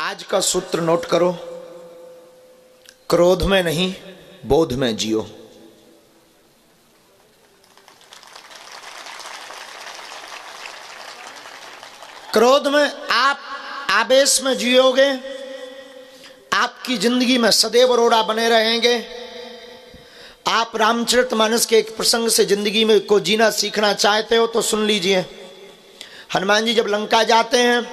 आज का सूत्र नोट करो, क्रोध में नहीं बोध में जियो। क्रोध में आप आवेश में जियोगे, आपकी जिंदगी में सदैव रोड़ा बने रहेंगे। आप रामचरितमानस के एक प्रसंग से जिंदगी में को जीना सीखना चाहते हो तो सुन लीजिए। हनुमान जी जब लंका जाते हैं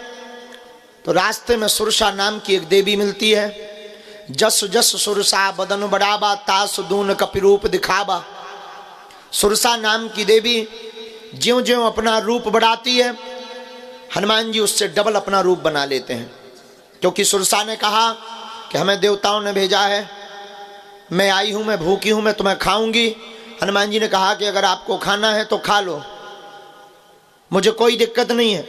तो रास्ते में सुरसा नाम की एक देवी मिलती है। जस जस सुरसा बदन बढ़ावा, तास दून कपिरूप दिखावा। सुरसा नाम की देवी ज्यों ज्यों अपना रूप बढ़ाती है, हनुमान जी उससे डबल अपना रूप बना लेते हैं। क्योंकि सुरसा ने कहा कि हमें देवताओं ने भेजा है, मैं आई हूं, मैं भूखी हूं, मैं तुम्हें खाऊंगी। हनुमान जी ने कहा कि अगर आपको खाना है तो खा लो, मुझे कोई दिक्कत नहीं है,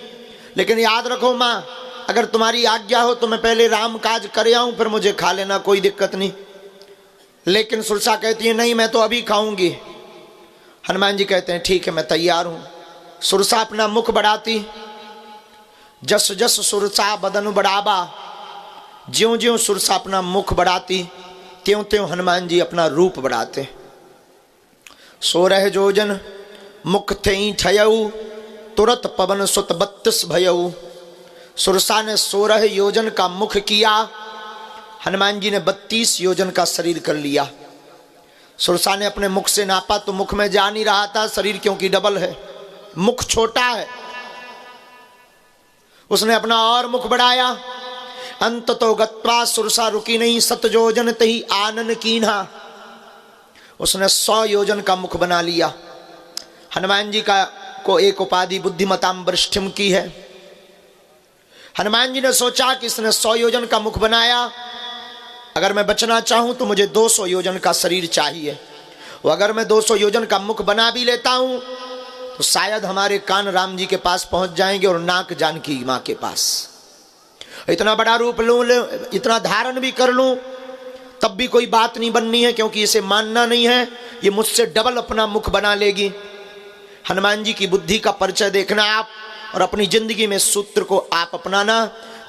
लेकिन याद रखो मां, अगर तुम्हारी आज्ञा हो तो मैं पहले राम काज कर आऊं, फिर मुझे खा लेना, कोई दिक्कत नहीं। लेकिन सुरसा कहती है नहीं, मैं तो अभी खाऊंगी। हनुमान जी कहते हैं ठीक है, मैं तैयार हूं। सुरसा अपना मुख बढ़ाती, जस जस सुरसा बदन बढ़ावा, ज्यों ज्यों सुरसा अपना मुख बढ़ाती त्यों त्यों हनुमान जी अपना रूप बढ़ाते। 16 जोजन मुख थे ठयऊ, तुरत पवन सुत 32 भयऊ। सुरसा ने 16 योजन का मुख किया, हनुमान जी ने 32 योजन का शरीर कर लिया। सुरसा ने अपने मुख से नापा तो मुख में जा नहीं रहा था, शरीर क्योंकि डबल है, मुख छोटा है। उसने अपना और मुख बढ़ाया, अंत तो गत्वा सुरसा रुकी नहीं, 7 योजन तही आनन कीन्हा। उसने 100 योजन का मुख बना लिया। हनुमान जी का को एक उपाधि बुद्धिमताम वरिष्ठिम की है। हनुमान जी ने सोचा कि इसने 100 योजन का मुख बनाया, अगर मैं बचना चाहूं तो मुझे 200 योजन का शरीर चाहिए। और अगर मैं 200 योजन का मुख बना भी लेता हूं तो शायद हमारे कान राम जी के पास पहुंच जाएंगे और नाक जानकी मां के पास। इतना बड़ा रूप लूं, इतना धारण भी कर लूं, तब भी कोई बात नहीं बननी है, क्योंकि इसे मानना नहीं है, ये मुझसे डबल अपना मुख बना लेगी। हनुमान जी की बुद्धि का परिचय देखना आप, और अपनी जिंदगी में सूत्र को आप अपनाना।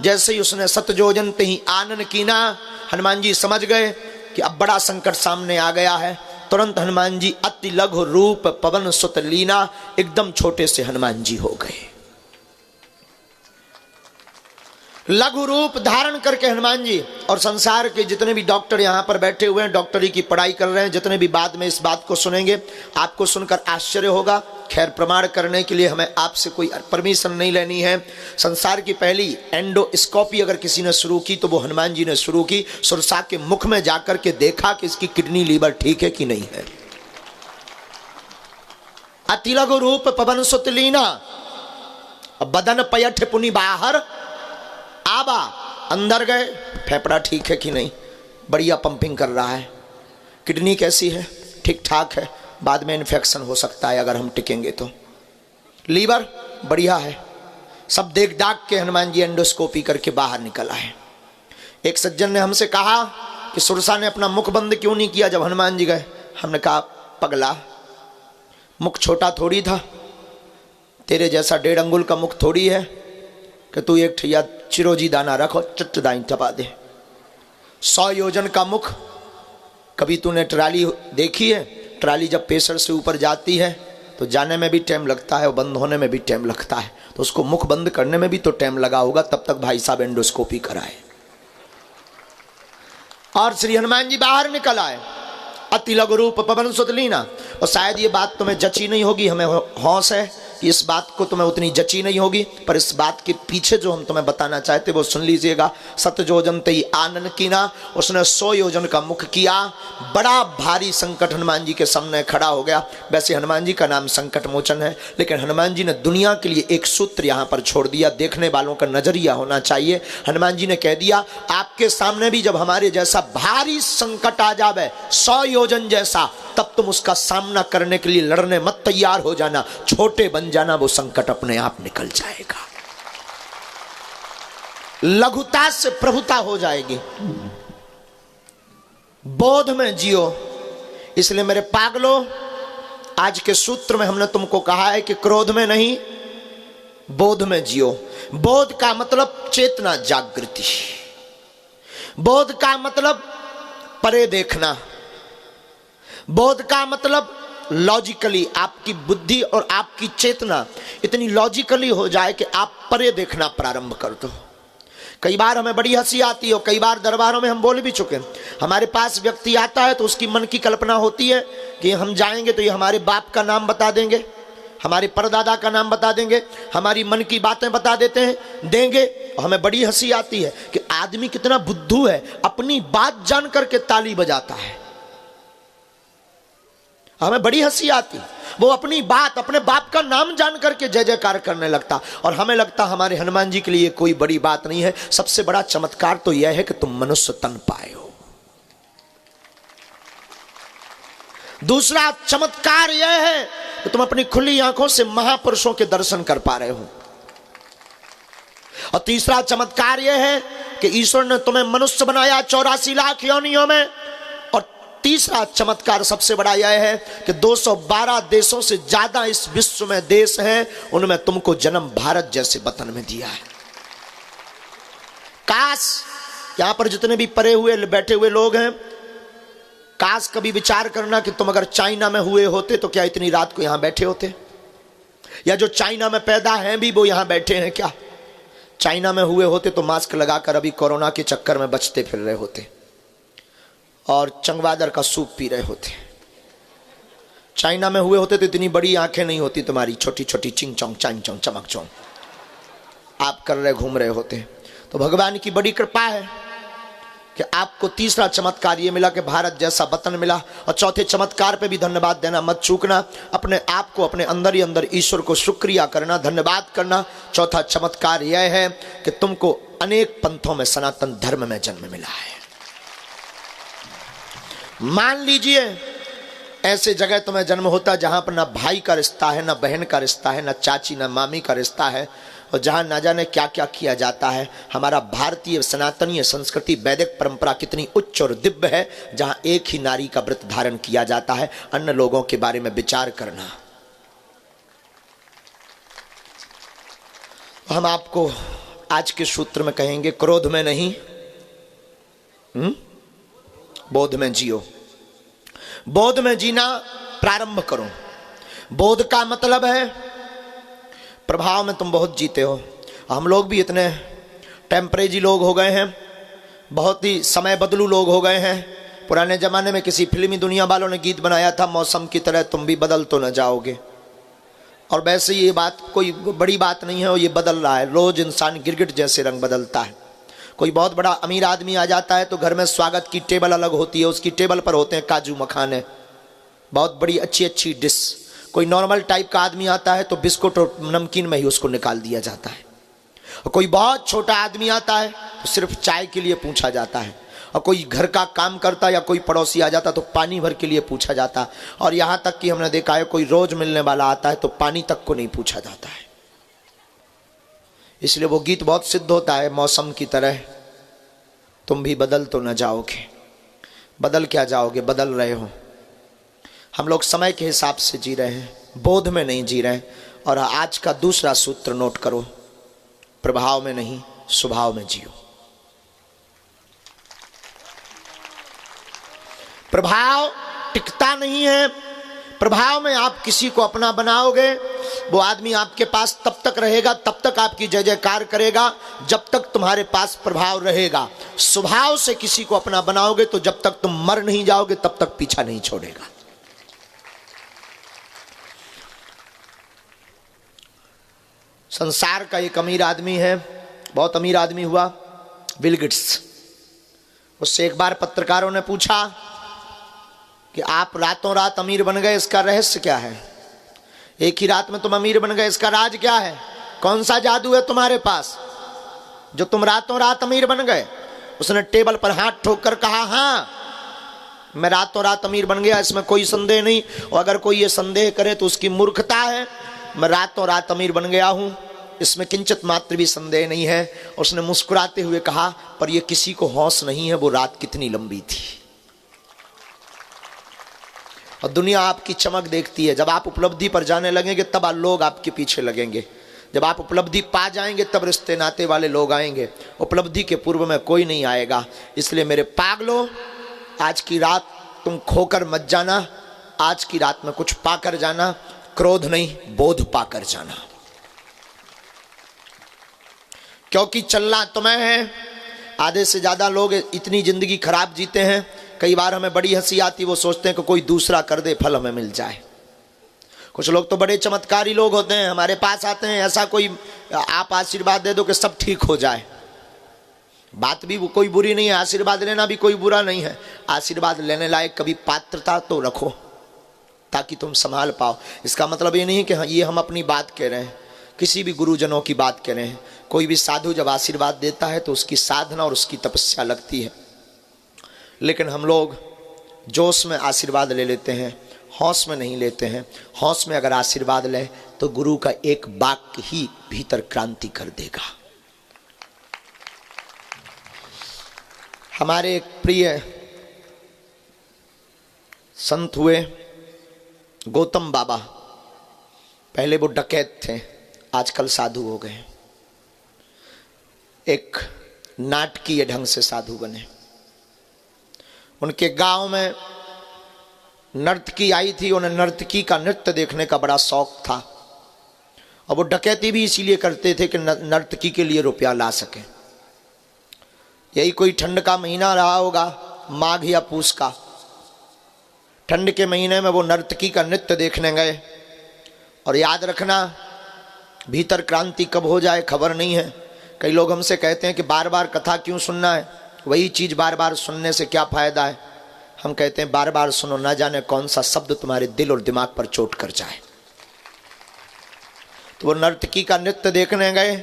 जैसे ही उसने 7 योजन तही आनन कीना, हनुमान जी समझ गए कि अब बड़ा संकट सामने आ गया है। तुरंत हनुमान जी अति लघु रूप पवन सुत लीना, एकदम छोटे से हनुमान जी हो गए। लघु रूप धारण करके हनुमान जी, और संसार के जितने भी डॉक्टर यहाँ पर बैठे हुए हैं, डॉक्टरी की पढ़ाई कर रहे हैं, जितने भी बाद में इस बात को सुनेंगे, आपको सुनकर आश्चर्य होगा। खैर, प्रमाण करने के लिए हमें आपसे कोई परमिशन नहीं लेनी है। संसार की पहली एंडोस्कोपी अगर किसी ने शुरू की तो वो हनुमान जी ने शुरू की। सुरसा के मुख में जाकर के देखा कि इसकी किडनी लीवर ठीक है कि नहीं है। अति लघु रूप पवन सुत लीना, बदन पयठ पुनि बाहर आबा। अंदर गए, फेफड़ा ठीक है कि नहीं, बढ़िया पंपिंग कर रहा है। किडनी कैसी है, ठीक ठाक है, बाद में इन्फेक्शन हो सकता है अगर हम टिकेंगे तो। लीवर बढ़िया है। सब देख दाग के हनुमान जी एंडोस्कोपी करके बाहर निकल आए। एक सज्जन ने हमसे कहा कि सुरसा ने अपना मुख बंद क्यों नहीं किया जब हनुमान जी गए। हमने कहा पगला, मुख छोटा थोड़ी था, तेरे जैसा 1.5 अंगुल का मुख थोड़ी है कि तू एक ठिया चिरोजी दाना रखो चट दाई टपा दे। 100 योजन का मुख। कभी तूने ट्राली देखी है? ट्राली जब पेसर से ऊपर जाती है तो जाने में भी टाइम लगता है और बंद होने में भी टाइम लगता है, तो उसको मुख बंद करने में भी तो टाइम लगा होगा, तब तक भाई साहब एंडोस्कोपी कराए। और श्री हनुमान जी बाहर निकल आए, अति लघु रूप पवन सुत लीना। और शायद ये बात तुम्हें जची नहीं होगी, हमें हौस है कि इस बात को तुम्हें उतनी जची नहीं होगी, पर इस बात के पीछे जो हम तुम्हें बताना चाहते वो सुन लीजिएगा। 7 योजन तई आनन कीना, उसने 100 योजन का मुख किया। बड़ा भारी संकट हनुमान जी के सामने खड़ा हो गया। वैसे हनुमान जी का नाम संकट मोचन है, लेकिन हनुमान जी ने दुनिया के लिए एक सूत्र यहाँ पर छोड़ दिया। देखने वालों का नजरिया होना चाहिए। हनुमान जी ने कह दिया, आपके सामने भी जब हमारे जैसा भारी संकट आ जावे, 100 योजन जैसा, तब तुम उसका सामना करने के लिए लड़ने मत तैयार हो जाना, छोटे बन जाना, वो संकट अपने आप निकल जाएगा। लघुता से प्रभुता हो जाएगी। बोध में जियो। इसलिए मेरे पागलों, आज के सूत्र में हमने तुमको कहा है कि क्रोध में नहीं बोध में जियो। बोध का मतलब चेतना जागृति। बोध का मतलब परे देखना, बोध का मतलब लॉजिकली आपकी बुद्धि और आपकी चेतना इतनी लॉजिकली हो जाए कि आप परे देखना प्रारंभ कर दो। कई बार हमें बड़ी हंसी आती है और कई बार दरबारों में हम बोल भी चुके हैं, हमारे पास व्यक्ति आता है तो उसकी मन की कल्पना होती है कि हम जाएंगे तो ये हमारे बाप का नाम बता देंगे, हमारे परदादा का नाम बता देंगे, हमारी मन की बातें बता देते हैं देंगे। और हमें बड़ी हंसी आती है कि आदमी कितना बुद्धू है, अपनी बात जान करके ताली बजाता है। हमें बड़ी हंसी आती, वो अपनी बात अपने बाप का नाम जान करके जय जयकार करने लगता, और हमें लगता हमारे हनुमान जी के लिए कोई बड़ी बात नहीं है। सबसे बड़ा चमत्कार तो यह है कि तुम मनुष्य तन पाए हो। दूसरा चमत्कार यह है कि तुम अपनी खुली आंखों से महापुरुषों के दर्शन कर पा रहे हो। और तीसरा चमत्कार यह है कि ईश्वर ने तुम्हें मनुष्य बनाया 84 लाख योनियों में। और तीसरा चमत्कार सबसे बड़ा यह है कि 212 देशों से ज्यादा इस विश्व में देश हैं, उनमें तुमको जन्म भारत जैसे वतन में दिया है। काश यहां पर जितने भी परे हुए बैठे हुए लोग हैं, काश कभी विचार करना कि तुम अगर चाइना में हुए होते तो क्या इतनी रात को यहां बैठे होते, या जो चाइना में पैदा हैं भी वो यहां बैठे हैं, क्या चाइना में हुए होते तो मास्क लगाकर अभी कोरोना के चक्कर में बचते फिर रहे होते और चंगवादर का सूप पी रहे होते। चाइना में हुए होते तो इतनी बड़ी आंखें नहीं होती तुम्हारी, छोटी छोटी चिंग चौंग चांग चौंग चमक चौंग आप कर रहे घूम रहे होते। तो भगवान की बड़ी कृपा है कि आपको तीसरा चमत्कार ये मिला कि भारत जैसा वतन मिला। और चौथे चमत्कार पे भी धन्यवाद देना मत चूकना, अपने आप को अपने अंदर ही अंदर ईश्वर को शुक्रिया करना, धन्यवाद करना। चौथा चमत्कार यह है कि तुमको अनेक पंथों में सनातन धर्म में जन्म मिला है। मान लीजिए ऐसे जगह तुम्हें जन्म होता जहां पर ना भाई का रिश्ता है, ना बहन का रिश्ता है, ना चाची ना मामी का रिश्ता है, और जहां ना जाने क्या क्या किया जाता है। हमारा भारतीय सनातनीय संस्कृति वैदिक परंपरा कितनी उच्च और दिव्य है, जहां एक ही नारी का व्रत धारण किया जाता है। अन्य लोगों के बारे में विचार करना। हम आपको आज के सूत्र में कहेंगे, क्रोध में नहीं बोध में जियो। बोध में जीना प्रारंभ करो। बोध का मतलब है प्रभाव में तुम बहुत जीते हो। हम लोग भी इतने टेम्परेरी लोग हो गए हैं, बहुत ही समय बदलू लोग हो गए हैं। पुराने ज़माने में किसी फिल्मी दुनिया वालों ने गीत बनाया था, मौसम की तरह तुम भी बदल तो न जाओगे। और वैसे ये बात कोई बड़ी बात नहीं है, और ये बदल रहा है। रोज़ इंसान गिरगिट जैसे रंग बदलता है। कोई बहुत बड़ा अमीर आदमी आ जाता है तो घर में स्वागत की टेबल अलग होती है, उसकी टेबल पर होते हैं काजू मखाने, बहुत बड़ी अच्छी अच्छी डिश। कोई नॉर्मल टाइप का आदमी आता है तो बिस्कुट और नमकीन में ही उसको निकाल दिया जाता है। और कोई बहुत छोटा आदमी आता है तो सिर्फ चाय के लिए पूछा जाता है। और कोई घर का काम करता या कोई पड़ोसी आ जाता तो पानी भर के लिए पूछा जाता। और यहाँ तक कि हमने देखा है कोई रोज मिलने वाला आता है तो पानी तक को नहीं पूछा जाता है। इसलिए वो गीत बहुत सिद्ध होता है, मौसम की तरह तुम भी बदल तो न जाओगे। बदल क्या जाओगे, बदल रहे हो। हम लोग समय के हिसाब से जी रहे हैं, बोध में नहीं जी रहे। और आज का दूसरा सूत्र नोट करो, प्रभाव में नहीं स्वभाव में जियो। प्रभाव टिकता नहीं है। प्रभाव में आप किसी को अपना बनाओगे, वो आदमी आपके पास तब तक रहेगा, तब तक आपकी जय जयकार करेगा जब तक तुम्हारे पास प्रभाव रहेगा। स्वभाव से किसी को अपना बनाओगे तो जब तक तुम मर नहीं जाओगे तब तक पीछा नहीं छोड़ेगा। संसार का एक अमीर आदमी है, बहुत अमीर आदमी हुआ, बिल गेट्स। उससे एक बार पत्रकारों ने पूछा कि आप रातों रात अमीर बन गए, इसका रहस्य क्या है? एक ही रात में तुम अमीर बन गए, इसका राज क्या है? कौन सा जादू है तुम्हारे पास जो तुम रातों रात अमीर बन गए? उसने टेबल पर हाथ ठोक कर कहा, हाँ मैं रातों रात अमीर बन गया, इसमें कोई संदेह नहीं। और अगर कोई ये संदेह करे तो उसकी मूर्खता है। मैं रातों रात अमीर बन गया हूं, इसमें किंचित मात्र भी संदेह नहीं है। उसने मुस्कुराते हुए कहा, पर यह किसी को होश नहीं है वो रात कितनी लंबी थी। और दुनिया आपकी चमक देखती है। जब आप उपलब्धि पर जाने लगेंगे तब लोग आपके पीछे लगेंगे। जब आप उपलब्धि पा जाएंगे तब रिश्ते नाते वाले लोग आएंगे, उपलब्धि के पूर्व में कोई नहीं आएगा। इसलिए मेरे पागलों, आज की रात तुम खोकर मत जाना, आज की रात में कुछ पाकर जाना, क्रोध नहीं बोध पाकर जाना, क्योंकि चलना तुम्हें है। आधे से ज्यादा लोग इतनी जिंदगी खराब जीते हैं, कई बार हमें बड़ी हंसी आती, वो सोचते हैं कि कोई दूसरा कर दे, फल हमें मिल जाए। कुछ लोग तो बड़े चमत्कारी लोग होते हैं, हमारे पास आते हैं, ऐसा कोई आप आशीर्वाद दे दो कि सब ठीक हो जाए। बात भी वो कोई बुरी नहीं है, आशीर्वाद लेना भी कोई बुरा नहीं है। आशीर्वाद लेने लायक कभी पात्रता तो रखो ताकि तुम संभाल पाओ। इसका मतलब ये नहीं कि हाँ ये हम अपनी बात कह रहे हैं, किसी भी गुरुजनों की बात कह रहे हैं। कोई भी साधु जब आशीर्वाद देता है तो उसकी साधना और उसकी तपस्या लगती है, लेकिन हम लोग जोश में आशीर्वाद ले लेते हैं, हौस में नहीं लेते हैं। हौस में अगर आशीर्वाद ले तो गुरु का एक वाक्य ही भीतर क्रांति कर देगा। हमारे एक प्रिय संत हुए गौतम बाबा, पहले वो डकैत थे, आजकल साधु हो गए। एक नाटकीय ढंग से साधु बने। उनके गांव में नर्तकी आई थी, उन्हें नर्तकी का नृत्य देखने का बड़ा शौक था, और वो डकैती भी इसीलिए करते थे कि नर्तकी के लिए रुपया ला सके। यही कोई ठंड का महीना रहा होगा, माघ या पूस का। ठंड के महीने में वो नर्तकी का नृत्य देखने गए, और याद रखना भीतर क्रांति कब हो जाए खबर नहीं है। कई लोग हमसे कहते हैं कि बार बार कथा क्यों सुनना है, वही चीज़ बार बार सुनने से क्या फ़ायदा है। हम कहते हैं बार बार सुनो, ना जाने कौन सा शब्द तुम्हारे दिल और दिमाग पर चोट कर जाए। तो वो नर्तकी का नृत्य देखने गए।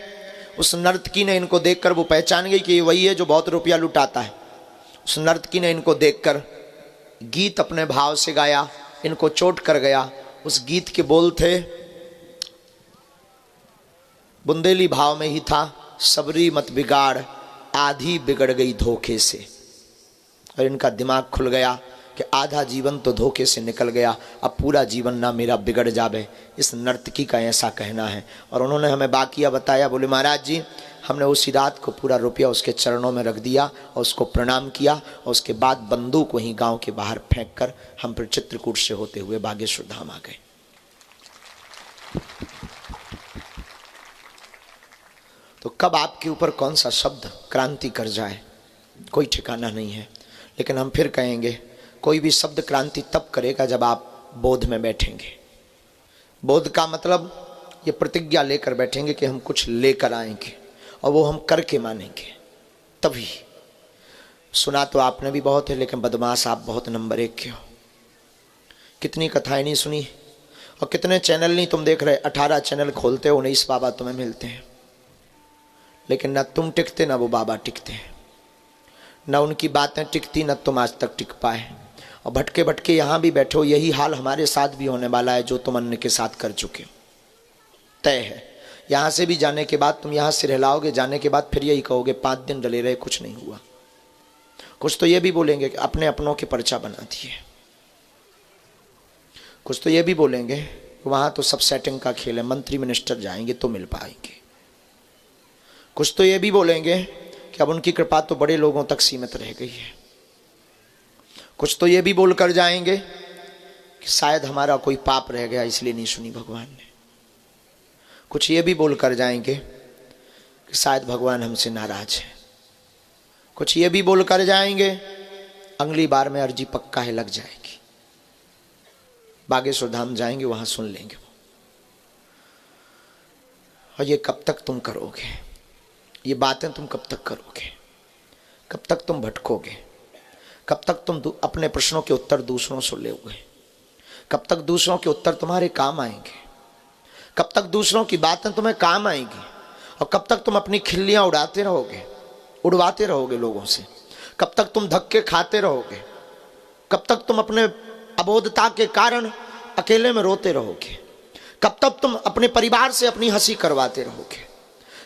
उस नर्तकी ने इनको देखकर, वो पहचान गई कि ये वही है जो बहुत रुपया लुटाता है। उस नर्तकी ने इनको देखकर गीत अपने भाव से गाया, इनको चोट कर गया। उस गीत के बोल थे, बुंदेली भाव में ही था, सबरी मत बिगाड़ आधी बिगड़ गई धोखे से। और इनका दिमाग खुल गया कि आधा जीवन तो धोखे से निकल गया, अब पूरा जीवन ना मेरा बिगड़ जावे। इस नर्तकी का ऐसा कहना है। और उन्होंने हमें बाकिया बताया, बोले महाराज जी हमने उसी रात को पूरा रुपया उसके चरणों में रख दिया और उसको प्रणाम किया, और उसके बाद बंदूक वहीं गांव के बाहर फेंक कर हम फिर चित्रकूट से होते हुए बागेश्वर धाम आ गए। तो कब आपके ऊपर कौन सा शब्द क्रांति कर जाए कोई ठिकाना नहीं है। लेकिन हम फिर कहेंगे, कोई भी शब्द क्रांति तब करेगा जब आप बोध में बैठेंगे। बोध का मतलब ये प्रतिज्ञा लेकर बैठेंगे कि हम कुछ लेकर आएंगे और वो हम करके मानेंगे, तभी। सुना तो आपने भी बहुत है, लेकिन बदमाश आप बहुत नंबर 1 के हो। कितनी कथाएं नहीं सुनी और कितने चैनल नहीं तुम देख रहे। 18 चैनल खोलते हो, 19 बाबा तुम्हें मिलते हैं, लेकिन ना तुम टिकते ना वो बाबा टिकते हैं, ना उनकी बातें टिकती ना तुम आज तक टिक पाए। और भटके भटके यहाँ भी बैठो, यही हाल हमारे साथ भी होने वाला है जो तुम अन्य के साथ कर चुके हो। तय है, यहाँ से भी जाने के बाद तुम यहाँ से रहलाओगे, जाने के बाद फिर यही कहोगे 5 दिन डले रहे कुछ नहीं हुआ। कुछ तो ये भी बोलेंगे कि अपने अपनों के पर्चा बना दिए, कुछ तो ये भी बोलेंगे वहाँ तो सब सेटिंग का खेल है, मंत्री मिनिस्टर जाएंगे तो मिल पाएंगे। कुछ तो ये भी बोलेंगे कि अब उनकी कृपा तो बड़े लोगों तक सीमित रह गई है। कुछ तो ये भी बोल कर जाएंगे कि शायद हमारा कोई पाप रह गया इसलिए नहीं सुनी भगवान ने। कुछ ये भी बोल कर जाएंगे कि शायद भगवान हमसे नाराज है। कुछ ये भी बोल कर जाएंगे अगली बार में अर्जी पक्का है लग जाएगी, बागेश्वर धाम जाएंगे वहां सुन लेंगे वो। और ये कब तक तुम करोगे, ये बातें तुम कब तक करोगे, कब तक तुम भटकोगे, कब तक तुम अपने प्रश्नों के उत्तर दूसरों से लोगे, कब तक दूसरों के उत्तर तुम्हारे काम आएंगे, कब तक दूसरों की बातें तुम्हें काम आएंगी, और कब तक तुम अपनी खिल्लियां उड़ाते रहोगे, उड़वाते रहोगे लोगों से, कब तक तुम धक्के खाते रहोगे, कब तक तुम अपने अबोधता के कारण अकेले में रोते रहोगे, कब तक तुम अपने परिवार से अपनी हंसी करवाते रहोगे,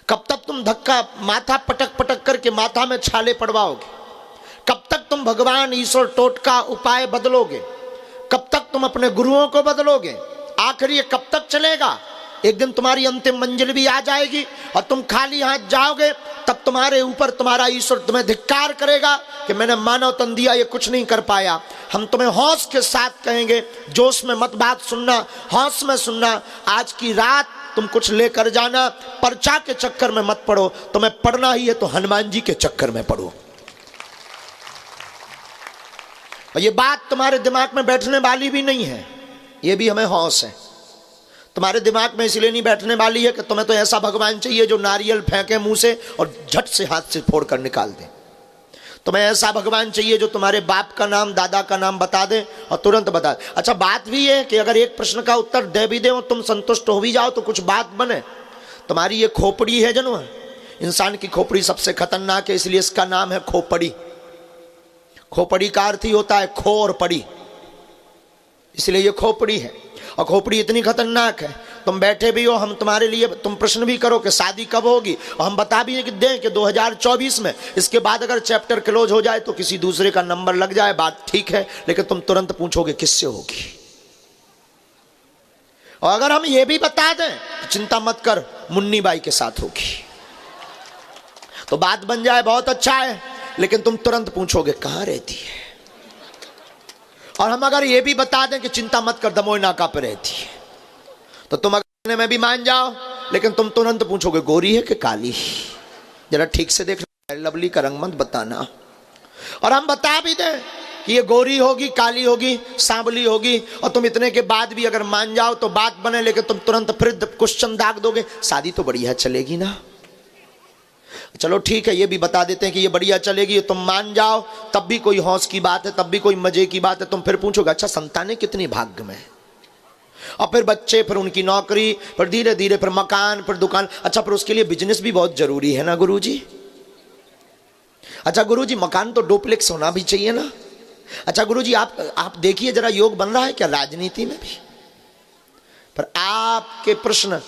कब तक तुम धक्का माथा पटक पटक करके माथा में छाले पड़वाओगे, कब तक तुम भगवान ईश्वर टोटका उपाय बदलोगे, कब तक तुम अपने गुरुओं को बदलोगे। आखिर ये कब तक चलेगा। एक दिन तुम्हारी अंतिम मंजिल भी आ जाएगी और तुम खाली हाथ जाओगे, तब तुम्हारे ऊपर तुम्हारा ईश्वर तुम्हें धिक्कार करेगा कि मैंने मानव तन दिया, ये कुछ नहीं कर पाया। हम तुम्हें हौस के साथ कहेंगे, जोश में मत बात सुनना, हौस में सुनना। आज की रात तुम कुछ लेकर जाना, पर्चा के चक्कर में मत पड़ो। तुम्हें पढ़ना ही है तो हनुमान जी के चक्कर में पढ़ो। और ये बात तुम्हारे दिमाग में बैठने वाली भी नहीं है, ये भी हमें हौस है। तुम्हारे दिमाग में इसलिए नहीं बैठने वाली है कि तुम्हें तो ऐसा भगवान चाहिए जो नारियल फेंके मुंह से और झट से हाथ से फोड़ कर निकाल दे। तुम्हें ऐसा भगवान चाहिए जो तुम्हारे बाप का नाम, दादा का नाम बता दे और तुरंत बता दे। अच्छा, बात भी है कि अगर एक प्रश्न का उत्तर दे भी दे और तुम संतुष्ट हो भी जाओ तो कुछ बात बने। तुम्हारी ये खोपड़ी है जनो, इंसान की खोपड़ी सबसे खतरनाक है, इसलिए इसका नाम है खोपड़ी। खोपड़ी का अर्थ ही होता है खो और पड़ी, इसलिए ये खोपड़ी है। और खोपड़ी इतनी खतरनाक है, तुम बैठे भी हो, हम तुम्हारे लिए, तुम प्रश्न भी करो कि शादी कब होगी, और हम बता भी कि दें कि 2024 में, इसके बाद अगर चैप्टर क्लोज हो जाए तो किसी दूसरे का नंबर लग जाए, बात ठीक है, लेकिन तुम तुरंत पूछोगे किससे होगी। और अगर हम ये भी बता दें तो चिंता मत कर, मुन्नी बाई के साथ होगी, तो बात बन जाए, बहुत अच्छा है, लेकिन तुम तुरंत पूछोगे कहां रहती है। और हम अगर ये भी बता दें कि चिंता मत कर, दमोई नाका पर रहती है, तो तुम अगर में भी मान जाओ, लेकिन तुम तुरंत पूछोगे गोरी है कि काली। जरा ठीक से देखना, लवली का रंग मत बताना। और हम बता भी दें कि ये गोरी होगी, काली होगी, सांवली होगी, और तुम इतने के बाद भी अगर मान जाओ तो बात बने, लेकिन तुम तुरंत फिर क्वेश्चन दाग दोगे, शादी तो बढ़िया चलेगी ना। चलो ठीक है, ये भी बता देते हैं कि ये बढ़िया चलेगी, तुम मान जाओ, तब भी कोई हौस की बात है, तब भी कोई मजे की बात है। तुम फिर पूछोगे अच्छा संतानें कितनी भाग्य में, और फिर बच्चे, फिर उनकी नौकरी, फिर धीरे धीरे फिर मकान, फिर दुकान। अच्छा, फिर उसके लिए बिजनेस भी बहुत जरूरी है ना गुरुजी। अच्छा गुरुजी, मकान तो डुप्लेक्स होना भी चाहिए ना। अच्छा गुरुजी, आप देखिए जरा, योग बन रहा है क्या राजनीति में भी। पर आपके प्रश्न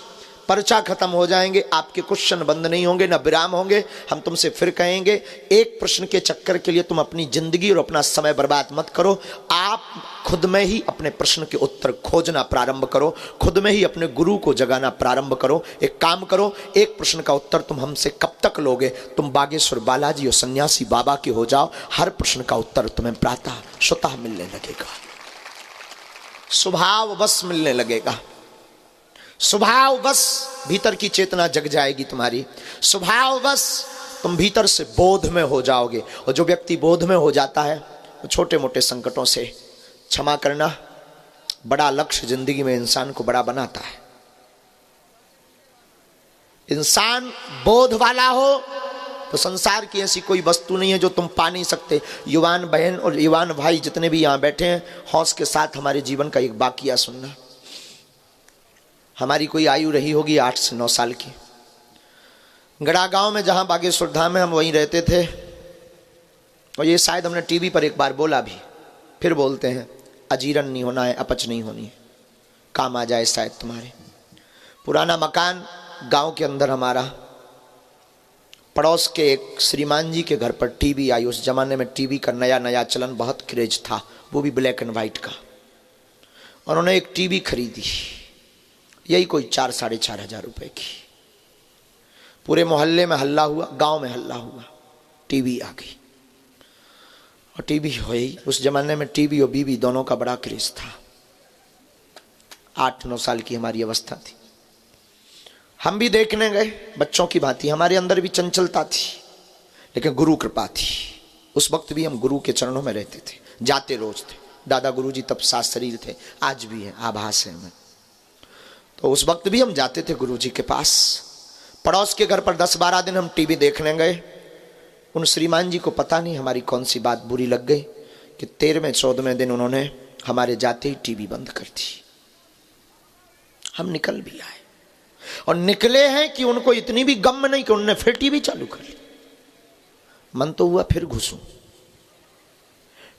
पर्चा खत्म हो जाएंगे, आपके क्वेश्चन बंद नहीं होंगे, ना विराम होंगे। हम तुमसे फिर कहेंगे, एक प्रश्न के चक्कर के लिए तुम अपनी जिंदगी और अपना समय बर्बाद मत करो। आप खुद में ही अपने प्रश्न के उत्तर खोजना प्रारंभ करो, खुद में ही अपने गुरु को जगाना प्रारंभ करो। एक काम करो, एक प्रश्न का उत्तर तुम हमसे कब तक लोगे? तुम बागेश्वर बालाजी और सन्यासी बाबा के हो जाओ, हर प्रश्न का उत्तर तुम्हें प्रातः स्वतः मिलने लगेगा, स्वभाव बस मिलने लगेगा। स्वभाव बस भीतर की चेतना जग जाएगी तुम्हारी, स्वभाव बस तुम भीतर से बोध में हो जाओगे। और जो व्यक्ति बोध में हो जाता है वो छोटे मोटे संकटों से, क्षमा करना, बड़ा लक्ष्य जिंदगी में इंसान को बड़ा बनाता है। इंसान बोध वाला हो तो संसार की ऐसी कोई वस्तु नहीं है जो तुम पा नहीं सकते। युवान बहन और युवान भाई जितने भी यहाँ बैठे हैं, हौस के साथ हमारे जीवन का एक वाकया सुनना। हमारी कोई आयु रही होगी 8 से 9 साल की। गड़ा गांव में जहां बागेश्वर धाम में, हम वहीं रहते थे। और ये शायद हमने टीवी पर एक बार बोला भी, फिर बोलते हैं, अजीर्ण नहीं होना है, अपच नहीं होनी है, काम आ जाए शायद तुम्हारे। पुराना मकान गांव के अंदर हमारा, पड़ोस के एक श्रीमान जी के घर पर टीवी आई। उस जमाने में टीवी का नया नया चलन, बहुत क्रेज था, वो भी ब्लैक एंड वाइट का। उन्होंने एक टीवी खरीदी, यही कोई 4-4.5 हजार रुपए की। पूरे मोहल्ले में हल्ला हुआ, गांव में हल्ला हुआ, टीवी आ गई। और टीवी हुई, उस जमाने में टीवी और बीवी दोनों का बड़ा क्रेज था। 8-9 साल की हमारी अवस्था थी। हम भी देखने गए बच्चों की भांति, हमारे अंदर भी चंचलता थी, लेकिन गुरु कृपा थी। उस वक्त भी हम गुरु के चरणों में रहते थे, जाते रोज थे। दादा गुरु जी तब साथ शरीर थे, आज भी है, आभास है हमें। तो उस वक्त भी हम जाते थे गुरु जी के पास। पड़ोस के घर पर 10-12 दिन हम टीवी देखने गए। उन श्रीमान जी को पता नहीं हमारी कौन सी बात बुरी लग गई कि 13वें-14वें दिन उन्होंने हमारे जाते ही टीवी बंद कर दी। हम निकल भी आए, और निकले हैं कि उनको इतनी भी गम नहीं कि उन्होंने फिर टीवी चालू कर ली। मन तो हुआ फिर घुसूं,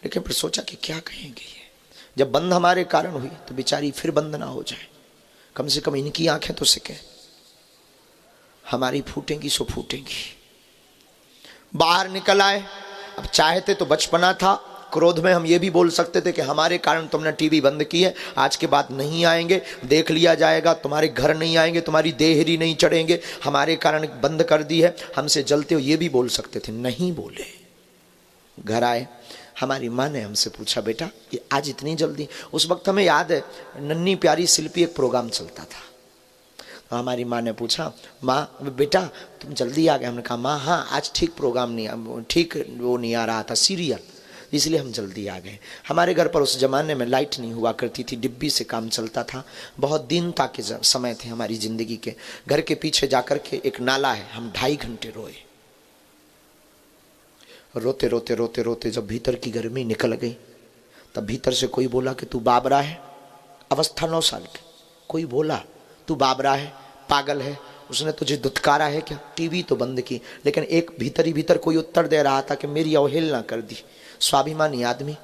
लेकिन फिर सोचा कि क्या कहेंगे ये। जब बंद हमारे कारण हुई तो बेचारी फिर बंद ना हो जाए, कम से कम इनकी आंखें तो सिके। हमारी फूटेंगी सो फूटेंगी। बाहर निकल आए। अब चाहते तो बचपना था, क्रोध में हम ये भी बोल सकते थे कि हमारे कारण तुमने टीवी बंद की है, आज के बाद नहीं आएंगे, देख लिया जाएगा, तुम्हारे घर नहीं आएंगे, तुम्हारी देहरी नहीं चढ़ेंगे, हमारे कारण बंद कर दी है, हमसे जलते हो, ये भी बोल सकते थे। नहीं बोले। घर आए, हमारी माँ ने हमसे पूछा, बेटा ये आज इतनी जल्दी? उस वक्त हमें याद है नन्ही प्यारी शिल्पी एक प्रोग्राम चलता था। तो हमारी माँ ने पूछा, माँ बेटा तुम जल्दी आ गए? हमने कहा माँ हाँ, आज ठीक प्रोग्राम नहीं, ठीक वो नहीं आ रहा था सीरियल, इसलिए हम जल्दी आ गए। हमारे घर पर उस ज़माने में लाइट नहीं हुआ करती थी, डिब्बी से काम चलता था। बहुत दीनता के समय थे हमारी ज़िंदगी के। घर के पीछे जाकर के एक नाला है, हम 2.5 घंटे रोए। रोते रोते रोते रोते जब भीतर की गर्मी निकल गई, तब भीतर से कोई बोला कि तू बाबरा है। अवस्था 9 साल की। कोई बोला तू बाबरा है, पागल है, उसने तुझे दुत्कारा है क्या? टीवी तो बंद की। लेकिन एक भीतर ही भीतर कोई उत्तर दे रहा था कि मेरी अवहेलना कर दी। स्वाभिमानी आदमी,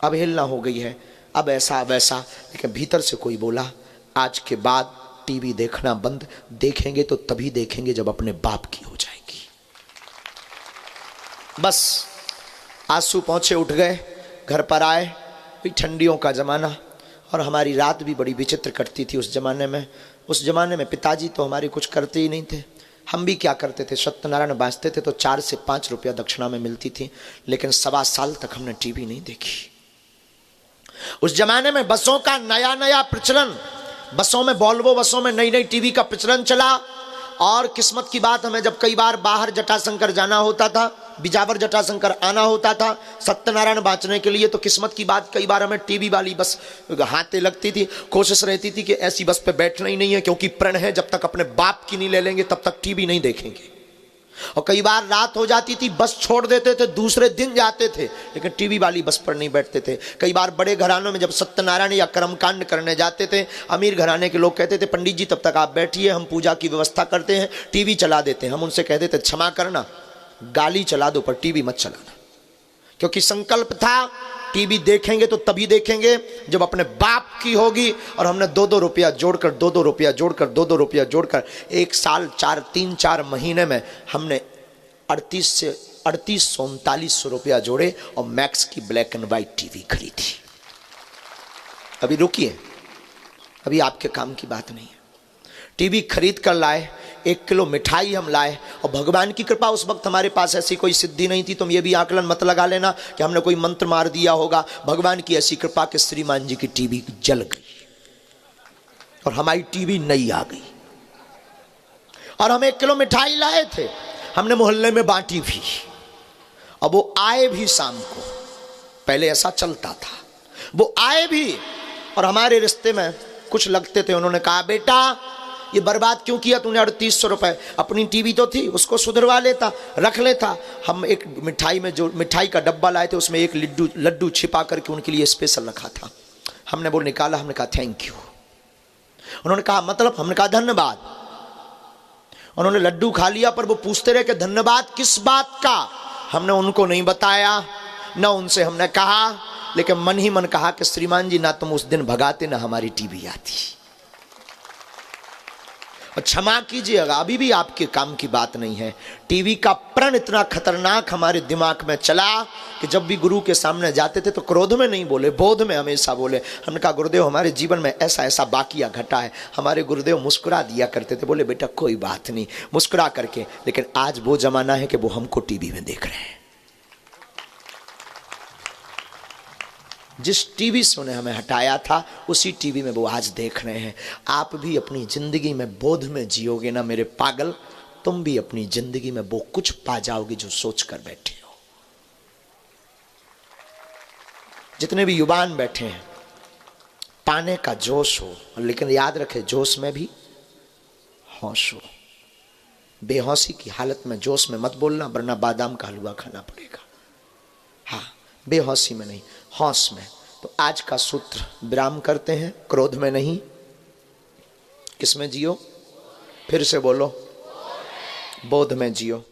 अवहेलना हो गई है, अब ऐसा वैसा। लेकिन भीतर से कोई बोला, आज के बाद टीवी देखना बंद, देखेंगे तो तभी देखेंगे जब अपने बाप की हो जाएगी। बस आंसू पहुँचे, उठ गए, घर पर आए। भाई ठंडियों का ज़माना, और हमारी रात भी बड़ी विचित्र कटती थी उस ज़माने में। उस ज़माने में पिताजी तो हमारे कुछ करते ही नहीं थे। हम भी क्या करते थे, सत्यनारायण बाँचते थे तो 4 से 5 रुपया दक्षिणा में मिलती थी। लेकिन 1.25 साल तक हमने टीवी नहीं देखी। उस ज़माने में बसों का नया नया प्रचलन, बसों में, वॉल्वो बसों में नई नई टीवी का प्रचलन चला। और किस्मत की बात, हमें जब कई बार बाहर जटाशंकर जाना होता था, बिजावर जटाशंकर आना होता था सत्यनारायण बाँचने के लिए, तो किस्मत की बात कई बार हमें टीवी वाली बस हाथे लगती थी। कोशिश रहती थी कि ऐसी बस पे बैठना ही नहीं है, क्योंकि प्रण है जब तक अपने बाप की नहीं ले लेंगे तब तक टीवी नहीं देखेंगे। और कई बार रात हो जाती थी, बस छोड़ देते थे, दूसरे दिन जाते थे, लेकिन टीवी वाली बस पर नहीं बैठते थे। कई बार बड़े घरानों में जब सत्यनारायण या कर्मकांड करने जाते थे, अमीर घराने के लोग कहते थे पंडित जी तब तक आप बैठिए, हम पूजा की व्यवस्था करते हैं, टीवी चला देते हैं। हम उनसे कहते थे क्षमा करना, गाली चला दो पर टीवी मत चलाना, क्योंकि संकल्प था टीवी देखेंगे तो तभी देखेंगे जब अपने बाप की होगी। और हमने 2-2 रुपया जोड़कर, 2-2 रुपया जोड़कर, 2-2 रुपया जोड़कर 1 साल 3-4 महीने में हमने 3800-3900 रुपया जोड़े और मैक्स की ब्लैक एंड व्हाइट टीवी खरीदी। अभी रुकिए, अभी आपके काम की बात नहीं है। टीवी खरीद कर लाए, 1 किलो मिठाई हम लाए, और भगवान की कृपा, उस वक्त हमारे पास ऐसी कोई सिद्धि नहीं थी। तुम ये भी आकलन मत लगा लेना कि हमने कोई मंत्र मार दिया होगा। भगवान की ऐसी कृपा कि श्रीमान जी की टीवी जल गई और हमारी टीवी नई आ गई। और हम 1 किलो मिठाई लाए थे, हमने मोहल्ले में बांटी भी, अब वो आए भी शाम को। पहले ऐसा चलता था, वो आए भी और हमारे रिश्ते में कुछ लगते थे। उन्होंने कहा बेटा ये बर्बाद क्यों किया तूने 3800 रुपए, अपनी टीवी तो थी उसको सुधरवा लेता, रख लेता। हम एक मिठाई में, जो मिठाई का डब्बा लाए थे उसमें एक लड्डू छिपा करके उनके लिए स्पेशल रखा था। हमने वो निकाला, हमने कहा थैंक यू। उन्होंने कहा मतलब? हमने कहा धन्यवाद। उन्होंने लड्डू खा लिया, पर वो पूछते रहे कि धन्यवाद किस बात का। हमने उनको नहीं बताया, न उनसे हमने कहा, लेकिन मन ही मन कहा कि श्रीमान जी ना तुम उस दिन भगाते ना हमारी टीवी आती। और क्षमा कीजिएगा, अभी भी आपके काम की बात नहीं है। टीवी का प्रण इतना खतरनाक हमारे दिमाग में चला कि जब भी गुरु के सामने जाते थे तो क्रोध में नहीं बोले, बोध में हमेशा बोले। हमने कहा गुरुदेव हमारे जीवन में ऐसा ऐसा बाकिया घटा है। हमारे गुरुदेव मुस्कुरा दिया करते थे, बोले बेटा कोई बात नहीं, मुस्कुरा करके। लेकिन आज वो जमाना है कि वो हमको टीवी में देख रहे हैं। जिस टीवी से उन्हें हमें हटाया था उसी टीवी में वो आज देख रहे हैं। आप भी अपनी जिंदगी में बोध में जियोगे ना मेरे पागल, तुम भी अपनी जिंदगी में वो कुछ पा जाओगे जो सोच कर बैठे हो। जितने भी युवान बैठे हैं, पाने का जोश हो, लेकिन याद रखे जोश में भी होश हो। बेहोशी की हालत में जोश में मत बोलना, वरना बादाम का हलवा खाना पड़ेगा। हाँ, बेहोशी में नहीं, होश में। तो आज का सूत्र विराम करते हैं। क्रोध में नहीं, किस में जियो? फिर से बोलो, बोध में जियो।